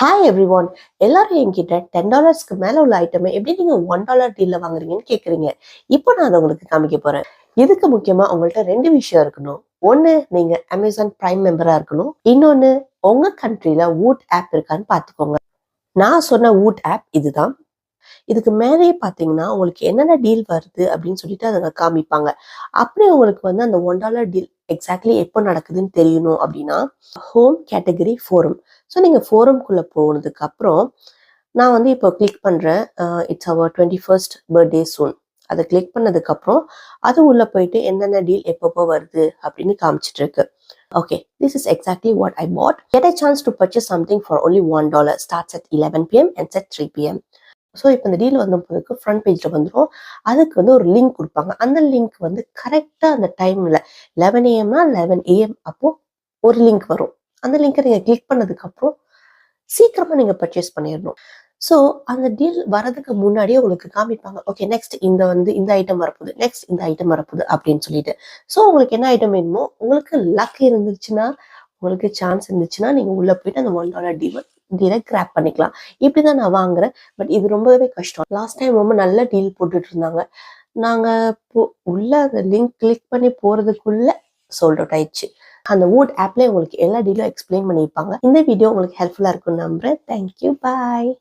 Hi every one. எல்லாரும் என்கிட்ட $10க்கு மேல உள்ள ஐட்டமை எப்படி நீங்க $1 டீல்ல வாங்குறீங்கன்னு கேக்குறீங்க. இப்போ நான் அதை உங்களுக்கு காமிக்க போறேன். இதுக்கு முக்கியமா உங்கள்ட்ட 2 விஷயம் இருக்கணும். ஒண்ணு, நீங்க அமேசான் பிரைம் மெம்பரா இருக்கணும். இன்னொன்னு, உங்க கண்ட்ரில வூட் ஆப் இருக்கான்னு பாத்துக்கோங்க. நான் சொன்ன வூட் ஆப் இதுதான். இதுக்கு மேலேயே பாத்தீங்கன்னா உங்களுக்கு என்னென்ன டீல் வருது அப்படின்னு சொல்லிட்டு அதை காமிப்பாங்க. அப்படி உங்களுக்கு வந்து அந்த $1 டீல் எக்ஸாக்ட்லி எப்போ நடக்குதுன்னு தெரியணும் அப்படின்னா, ஹோம் கேட்டகரி ஃபோரம். ஸோ நீங்கள் ஃபோரம்குள்ளே போனதுக்கு அப்புறம் நான் வந்து இப்போ கிளிக் பண்ணுறேன். இட்ஸ் அவர் 21st பர்த்டே சூன். அதை கிளிக் பண்ணதுக்கப்புறம் அது உள்ளே போயிட்டு என்னென்ன டீல் எப்பப்போ வருது அப்படின்னு காமிச்சிட்டு இருக்கு. Okay, this is exactly what I bought. Get a chance to purchase something for only $1. Starts at 11 p.m. ends at 3 p.m. So இப்போ இந்த டீல் வந்த போதுக்கு ஃப்ரண்ட் பேஜில் வந்துடும். அதுக்கு வந்து ஒரு லிங்க் கொடுப்பாங்க. அந்த லிங்க் வந்து கரெக்டாக அந்த டைமில் 11 AM 11 AM அப்போது ஒரு லிங்க் வரும். அந்த லிங்கை நீங்கள் கிளிக் பண்ணதுக்கப்புறம் சீக்கிரமாக நீங்கள் பர்ச்சேஸ் பண்ணிடணும். ஸோ அந்த டீல் வரதுக்கு முன்னாடியே உங்களுக்கு காமிப்பாங்க. ஓகே, நெக்ஸ்ட் இந்த ஐட்டம் வரப்போகுது, நெக்ஸ்ட் இந்த ஐட்டம் வரப்போகுது அப்படின்னு சொல்லிட்டு. ஸோ உங்களுக்கு என்ன ஐட்டம் வேணுமோ, உங்களுக்கு லக் இருந்துச்சுன்னா, உங்களுக்கு சான்ஸ் இருந்துச்சுன்னா நீங்கள் உள்ளே போயிட்டு அந்த $1 டீலை கிராப் பண்ணிக்கலாம். இப்படிதான் நான் வாங்குறேன். பட் இது ரொம்பவே கஷ்டம். லாஸ்ட் டைம் ரொம்ப நல்ல டீல் போட்டுட்டு இருந்தாங்க. நாங்கள் உள்ள அந்த லிங்க் கிளிக் பண்ணி போறதுக்குள்ள சோல்ட் அவுட் ஆயிடுச்சு. அந்த வூட் ஆப்லேயே உங்களுக்கு எல்லா டீலும் எக்ஸ்பிளைன் பண்ணியிருப்பாங்க. இந்த வீடியோ உங்களுக்கு ஹெல்ப்ஃபுல்லாக இருக்கும்னு நம்புறேன். தேங்க்யூ, பாய்.